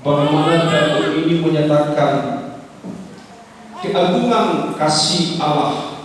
bagaimana Daud ini menyatakan keagungan kasih Allah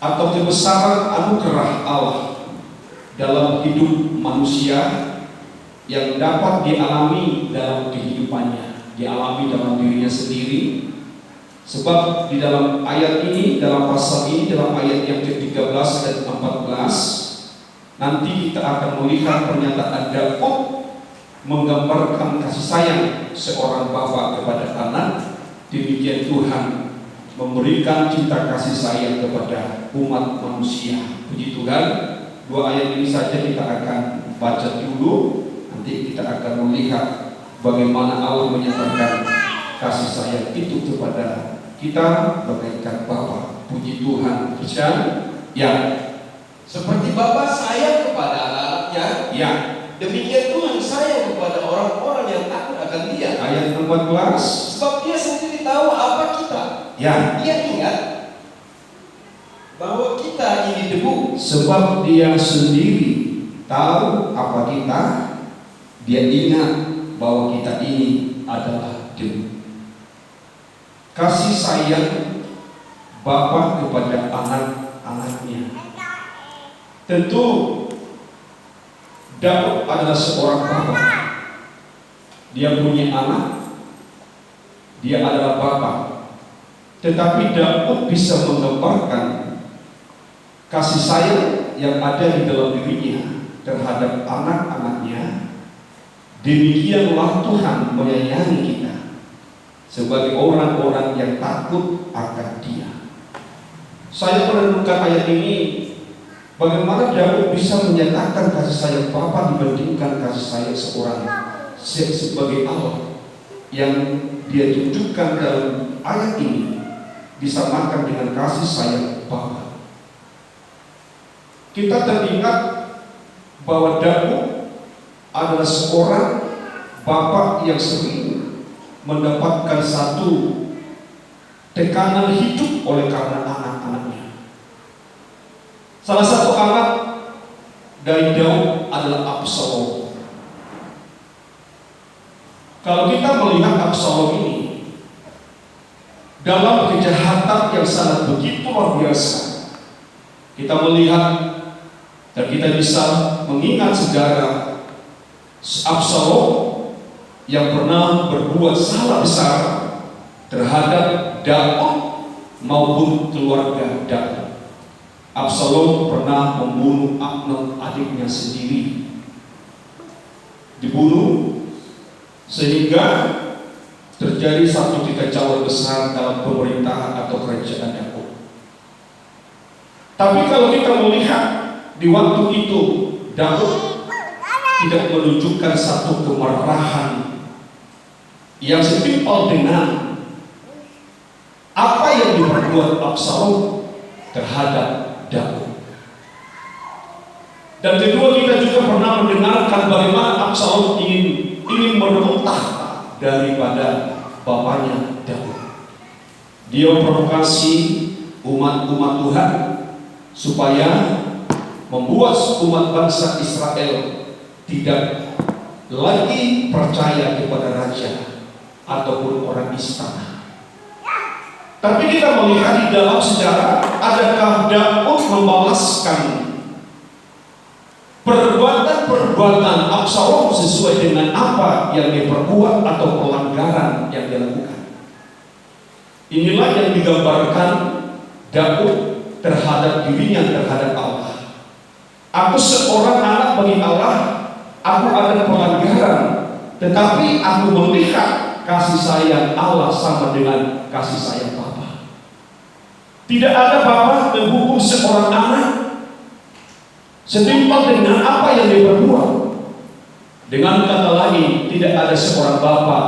atau kebesaran anugerah Allah dalam hidup manusia yang dapat dialami dalam kehidupannya, dialami dalam dirinya sendiri. Sebab di dalam ayat ini, dalam pasal ini, dalam ayat yang ke-13 dan 14, nanti kita akan melihat pernyataan Daud menggambarkan kasih sayang seorang bapa kepada anak. Demikian Tuhan memberikan cinta kasih sayang kepada umat manusia. Puji Tuhan. Dua ayat ini saja kita akan baca dulu. Nanti kita akan melihat bagaimana Allah menyatakan kasih sayang itu kepada kita bagaikan Bapa. Puji Tuhan. Kristen, ya. Seperti Bapa sayang kepada anak-anaknya, Ya. demikian Tuhan sayang kepada orang-orang yang takut akan Dia. Ayat 14. Sebab Dia sendiri tahu apa kita. Ya. Dia ingat bahwa kita ini debu. Sebab Dia sendiri tahu apa kita. Dia ingat bahwa kita ini adalah debu. Kasih sayang Bapa kepada anak-anaknya. Tentu Daud adalah seorang bapa. Dia punya anak, dia adalah bapa. Tetapi Daud bisa menggambarkan kasih sayang yang ada di dalam dirinya terhadap anak-anaknya. Demikianlah Tuhan menyayangi kita sebagai orang-orang yang takut akan Dia. Saya merenungkan ayat ini, bagaimana Daud bisa menyatakan kasih sayang Bapa dibandingkan kasih sayang seorang sebagai Allah yang Dia tunjukkan dalam ayat ini disamakan dengan kasih sayang Bapa. Kita teringat bahwa Daud adalah seorang bapa yang sering mendapatkan satu tekanan hidup oleh karena anak-anaknya. Salah satu anak dari Daud adalah Absalom. Kalau kita melihat Absalom ini dalam kejahatan yang sangat begitu luar biasa, kita melihat dan kita bisa mengingat sejarah Absalom yang pernah berbuat salah besar terhadap Daud maupun keluarga Daud. Absalom pernah membunuh Amnon, adiknya sendiri, dibunuh, sehingga terjadi satu kekacauan besar dalam pemerintahan atau kerajaan Daud. Tapi kalau kita melihat di waktu itu Daud tidak menunjukkan satu kemarahan yang setimpal dengan apa yang diperbuat Absalom terhadap Daud. Dan kedua, kita juga pernah mendengarkan bagaimana Absalom ingin merebut tahta daripada bapaknya Daud. Dia provokasi umat-umat Tuhan supaya membuat umat bangsa Israel tidak lagi percaya kepada raja ataupun orang istana. Tapi kita melihat di dalam sejarah, adakah Daud membalaskan perbuatan Absalom sesuai dengan apa yang dia perbuat atau pelanggaran yang dia lakukan? Inilah yang digambarkan Daud terhadap dirinya, terhadap Allah. Aku seorang anak bagi Allah, aku ada pelanggaran, tetapi aku melihat kasih sayang Allah sama dengan kasih sayang Bapa. Tidak ada Bapa menghukum seorang anak setimpal dengan apa yang dia perbuat. Dengan kata lain, tidak ada seorang Bapa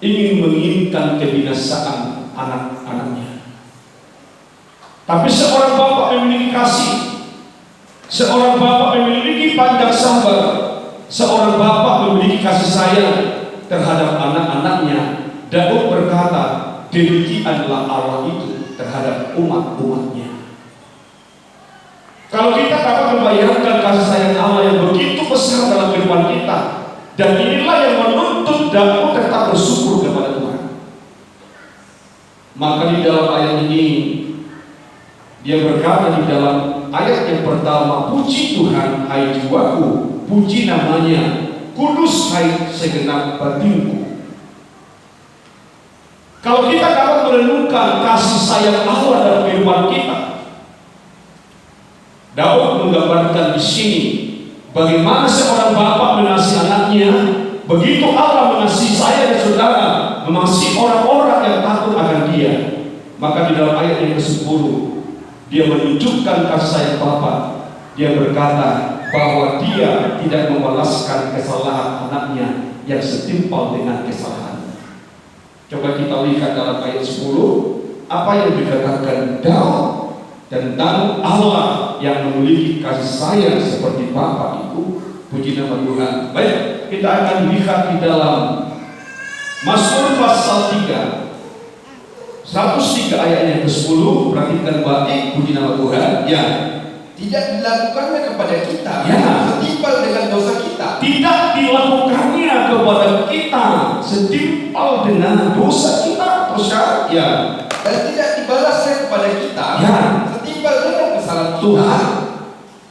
ingin menginginkan kebinasaan anak-anaknya. Tapi seorang Bapa memiliki kasih, seorang Bapa memiliki panjang sabar, seorang Bapa memiliki kasih sayang terhadap anak-anaknya. Daud berkata, demikianlah Allah itu terhadap umat-umatnya. Kalau kita dapat membayangkan kasih sayang Allah yang begitu besar dalam kehidupan kita, dan inilah yang menuntut Daud kita bersyukur kepada Tuhan. Maka di dalam ayat ini dia berkata di dalam ayat yang pertama, puji Tuhan hai jiwaku, puji namanya, kudus hai segenap batinku. Kalau kita dapat merenungkan kasih sayang Allah dalam kehidupan kita, Daud menggambarkan di sini bagaimana seorang bapak mengasihi anaknya, begitu Allah mengasihi saya dan saudara, mengasihi orang-orang yang takut akan Dia. Maka di dalam ayat yang ke-10 dia menunjukkan kasih sayang Bapa. Dia berkata bahwa Dia tidak membalaskan kesalahan anaknya yang setimpal dengan kesalahan. Coba kita lihat dalam ayat 10 apa yang dikatakan Daud tentang Allah yang memiliki kasih sayang seperti Bapa itu. Puji nama Tuhan. Baik, kita akan lihat di dalam Mazmur pasal 3 103 ayat yang ke-10. Perhatikan baik, puji nama Tuhan. Ya, Tidak dilakukannya kepada kita Ya. setimpal dengan dosa kita. tidak dilakukannya kepada kita setimpal dengan dosa kita. Terus ya, Dan tidak dibalasnya kepada kita Ya. setimpal dengan kesalahan kita. Tuhan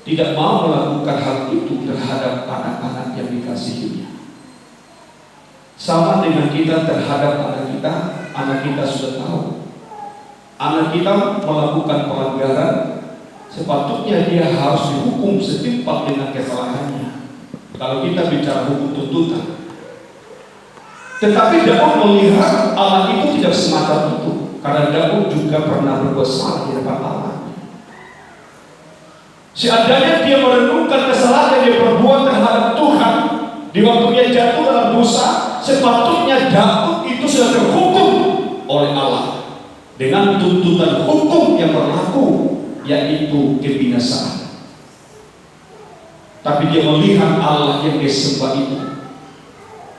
tidak mau melakukan hal itu terhadap anak-anak yang dikasihinya. Sama dengan kita terhadap anak kita sudah tahu. Anak kita melakukan pelanggaran, sepatutnya dia harus dihukum setimpal dengan kesalahannya. Kalau kita bicara hukum tuntutan. Tetapi Daud melihat Allah itu tidak semacam itu, karena Daud juga pernah berbuat salah di depan Allah. Seandainya dia merenungkan kesalahan yang dia perbuat terhadap Tuhan di waktu dia jatuh dalam dosa, sepatutnya Daud itu sudah terhukum oleh Allah dengan tuntutan hukum yang berlaku, yaitu kebinasaan. Tapi dia melihat Allah yang dia sembah itu,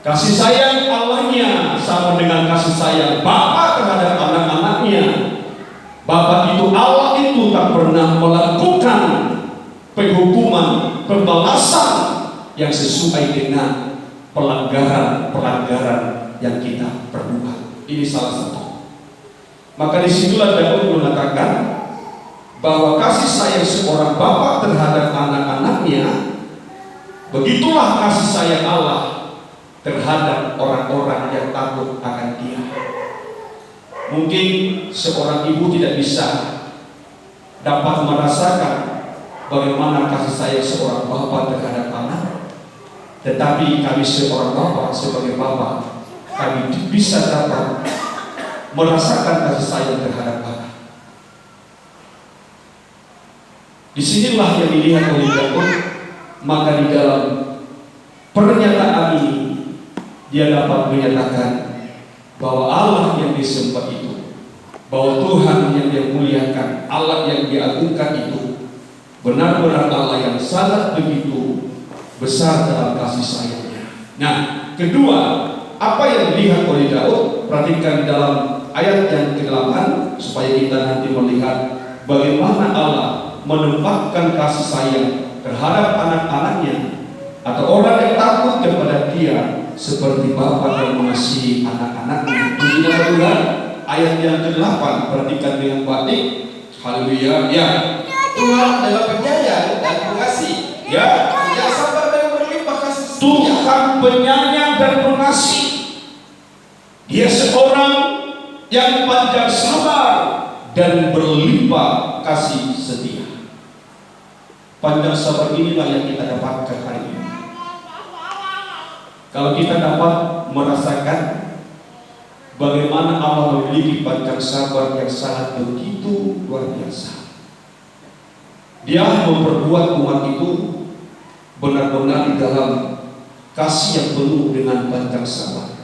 kasih sayang Allahnya sama dengan kasih sayang Bapa terhadap anak-anaknya. Bapa itu, Allah itu tak pernah melakukan penghukuman, pembalasan yang sesuai dengan pelanggaran yang kita perbuat. Ini salah satu. Maka disitulah Daud mengatakan bahwa kasih sayang seorang bapa terhadap anak-anaknya, begitulah kasih sayang Allah terhadap orang-orang yang takut akan Dia. Mungkin seorang ibu tidak bisa dapat merasakan bagaimana kasih sayang seorang bapa terhadap anak, tetapi kami seorang bapa, sebagai bapa, kami bisa dapat merasakan kasih sayang terhadap anak. Disinilah yang dilihat oleh Daud. Maka di dalam pernyataan ini dia dapat menyatakan bahwa Allah yang disembah itu, bahwa Tuhan yang dia muliakan, Allah yang diagungkan itu benar-benar Allah yang sangat begitu besar dalam kasih sayangnya. Nah, kedua, apa yang dilihat oleh Daud, perhatikan dalam ayat yang ke-8 supaya kita nanti melihat bagaimana Allah menempatkan kasih sayang terhadap anak-anaknya atau orang yang takut kepada Dia seperti bapa yang mengasihi anak-anaknya. Puji nama Tuhan. Ayat yang ke-8, perhatikan dengan baik. Haleluya. Ya. Tuhan adalah penyayang dan pengasih, Ya. yang sabar dan berlimpah kasih setia. Tuhan penyayang dan pengasih. Dia seorang yang panjang sabar dan berlimpah kasih setia. Panjang sabar inilah yang kita dapatkan hari ini. Kalau kita dapat merasakan bagaimana Allah memiliki panjang sabar yang sangat begitu luar biasa. Dia memperbuat umat itu benar-benar di dalam kasih yang penuh dengan panjang sabar.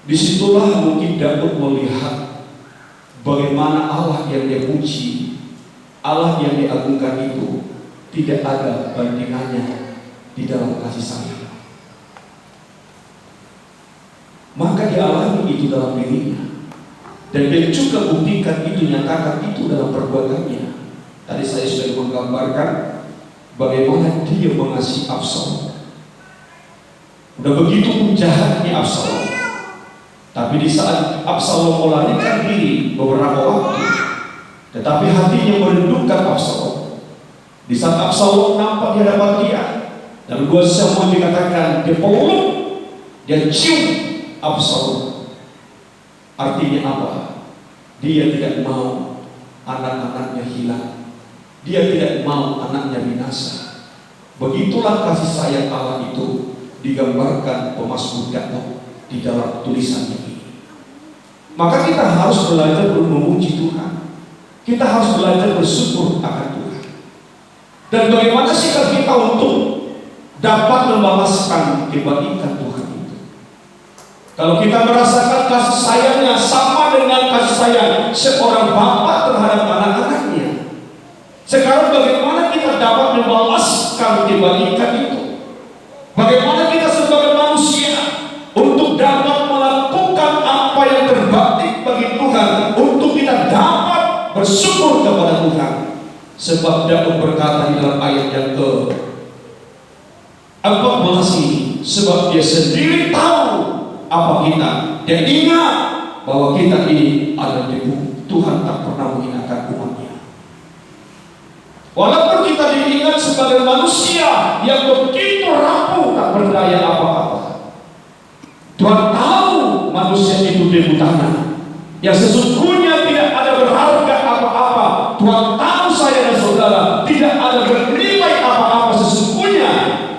Disitulah mungkin Daud melihat bagaimana Allah yang dia puji, Allah yang diagungkan itu tidak ada bandingannya di dalam kasih sayang. Maka dia alami itu dalam dirinya, dan dia juga buktikan itu, nyatakan itu dalam perbuatannya. Tadi saya sudah menggambarkan bagaimana dia mengasihi Absalom. Udah begitu jahatnya Absalom. Tapi di saat Absalom melarikan diri beberapa waktu, tetapi hatinya merendukkan Absalom. Di saat Absalom nampak di hadapan dia, dan 2 Samuel dikatakan dia peluk, dia cium Absalom. Artinya apa? Dia tidak mau anak-anaknya hilang. Dia tidak mau anaknya binasa. Begitulah kasih sayang Allah itu digambarkan pemazmur Daud di dalam tulisannya ini. Maka kita harus belajar untuk memuji Tuhan. Kita harus belajar bersyukur akan Tuhan. Dan bagaimana sikap kita untuk dapat membalaskan kebaikan Tuhan itu. Kalau kita merasakan kasih sayangnya sama dengan kasih sayang seorang bapak terhadap anak-anaknya, sekarang bagaimana kita dapat membalaskan kebaikan itu? Bagaimana kita sebagai manusia untuk dapat melakukan apa yang terbaik bagi Tuhan, untuk kita dapat bersyukur kepada Tuhan. Sebab Daud berkata di dalam ayat yang ke-14 ini, sebab dia sendiri tahu apa kita, dia ingat bahwa kita ini adalah debu. Tuhan tak pernah menghinakan umatnya. Walaupun kita diingat sebagai manusia yang begitu rapuh, tak berdaya apa-apa, Tuhan tahu manusia itu debu tanah yang sesungguhnya tidak ada berharga apa-apa. Tuhan tahu saya dan saudara tidak ada bernilai apa-apa sesungguhnya.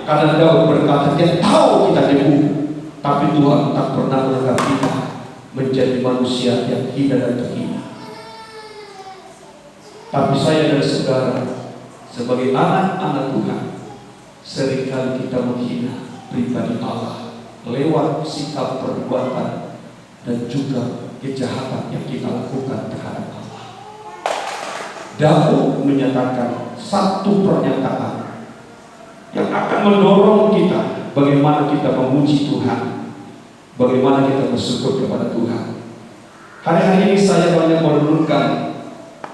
Karena Daud berkata dia tahu kita debu, tapi Tuhan tak pernah menganggap kita menjadi manusia yang hina dan terhina. Tapi saya dan saudara sebagai anak-anak Tuhan, seringkali kita menghina pribadi Allah lewat sikap, perbuatan, dan juga kejahatan yang kita lakukan terhadap Allah. Daud menyatakan satu pernyataan yang akan mendorong kita bagaimana kita memuji Tuhan, bagaimana kita bersyukur kepada Tuhan. Hari-hari ini saya banyak merenungkan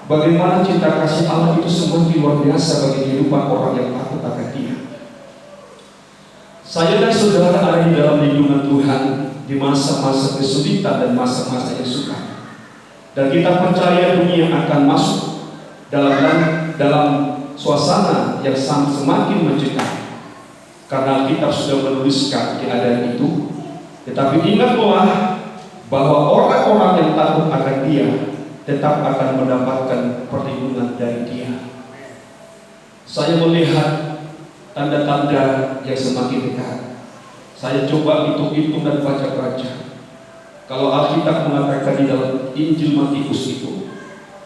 bagaimana cinta kasih Allah itu semakin luar biasa bagi kehidupan orang yang takut akan Dia. Saya dan saudara ada di dalam lindungan Tuhan di masa-masa kesulitan dan masa-masa yang sukar. Dan kita percaya dunia akan masuk dalam suasana yang semakin mencekam. Karena kita sudah menuliskan keadaan itu. Tetapi ingatlah bahwa orang-orang yang takut akan Dia tetap akan mendapatkan perlindungan dari Dia. Saya melihat tanda-tanda yang semakin dekat. Saya coba hitung-hitung dan baca-baca. Kalau Alkitab mengatakan di dalam Injil Matius itu,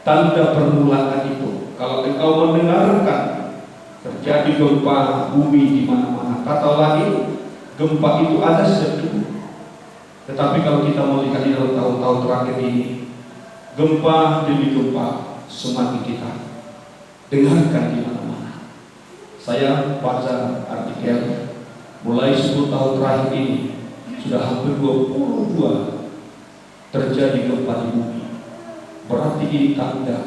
tanda permulaan itu, kalau engkau mendengarkan terjadi gempa bumi di mana-mana, kata lain gempa itu ada sejak dulu. Tetapi kalau kita melihat di dalam tahun-tahun terakhir ini, gempa demi gempa semakin kita dengarkan di mana-mana. Saya baca artikel mulai 10 tahun terakhir ini sudah hampir 22 terjadi gempa di bumi. Berarti ini tanda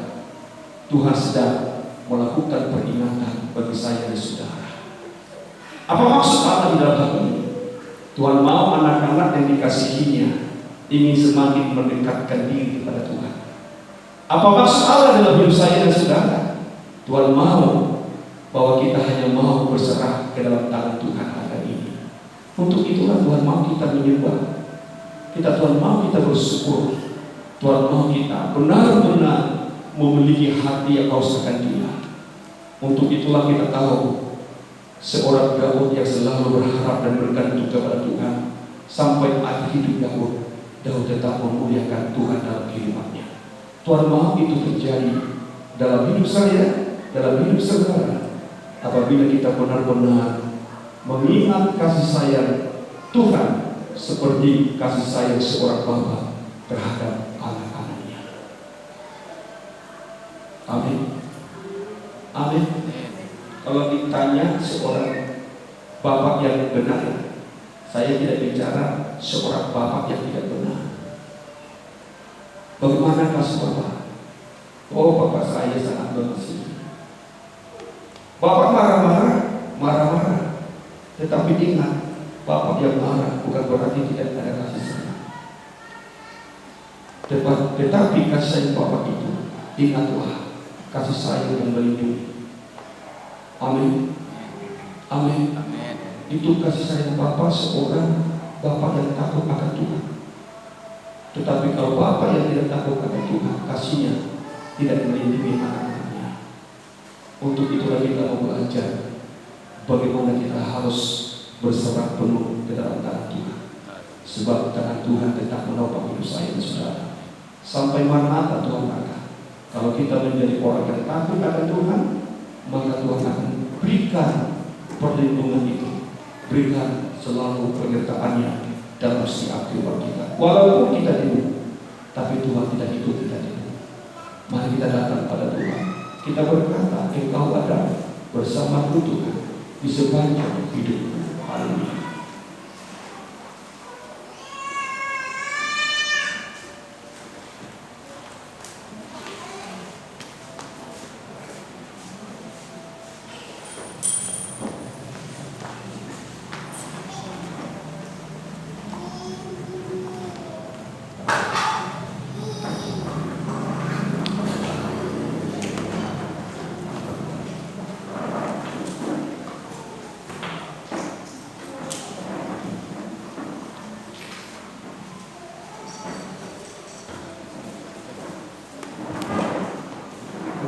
Tuhan sedang melakukan peringatan bagi saya dan saudara. Apa maksud Allah di dalam hal ini? Tuhan mau anak-anak yang dikasihinya ingin semakin mendekatkan diri kepada Tuhan. Apa maksud Allah dalam hidup saya dan saudara? Tuhan mau bahwa kita hanya mau berserah ke dalam tangan Tuhan hari ini. Untuk itulah Tuhan mau kita menyembah. Tuhan mau kita bersyukur. Tuhan mau kita benar-benar memiliki hati yang haus akan Dia. Untuk itulah kita tahu seorang Daud yang selalu berharap dan bergantung kepada Tuhan sampai akhir hidup Daud tetap memuliakan Tuhan dalam kehidupannya. Tuhan mau itu terjadi dalam hidup saya, dalam hidup saudara, apabila kita benar-benar mengingat kasih sayang Tuhan seperti kasih sayang seorang bapa terhadap anak-anaknya. Amin. Amin. Kalau ditanya seorang bapak yang benar, saya tidak bicara seorang bapak yang tidak benar. Bagaimana kasih bapak? Oh, bapak saya sangat mengasihi. Bapak marah-marah. Tetapi ingat, Bapak yang marah bukan berarti tidak ada kasih sayang. Tetapi kasih sayang Bapak itu, ingatlah, kasih sayang yang melindungi. Amin. Amin. Itu kasih sayang Bapak seorang Bapak yang takut akan Tuhan. Tetapi kalau Bapak yang tidak takut akan Tuhan, kasihnya tidak melindungi anak-anaknya. Untuk itulah kita mau belajar bagaimana kita harus berserah penuh ke dalam tangan Tuhan. Sebab tangan Tuhan tetap menopang hidup saya dan saudara. Sampai mana Tuhan akan. Kalau kita menjadi orang yang takut akan Tuhan, maka Tuhan akan berikan perlindungan itu, berikan selalu penyertaannya dalam setiap kehidupan kita. Walaupun kita hidup, tapi Tuhan tidak hidup kita hidup. Mari kita datang pada Tuhan. Kita berkata, Engkau ada bersama Tuhan di sepanjang hidupku. Haleluya.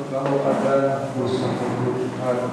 Kalau ada bersama Tuhan pada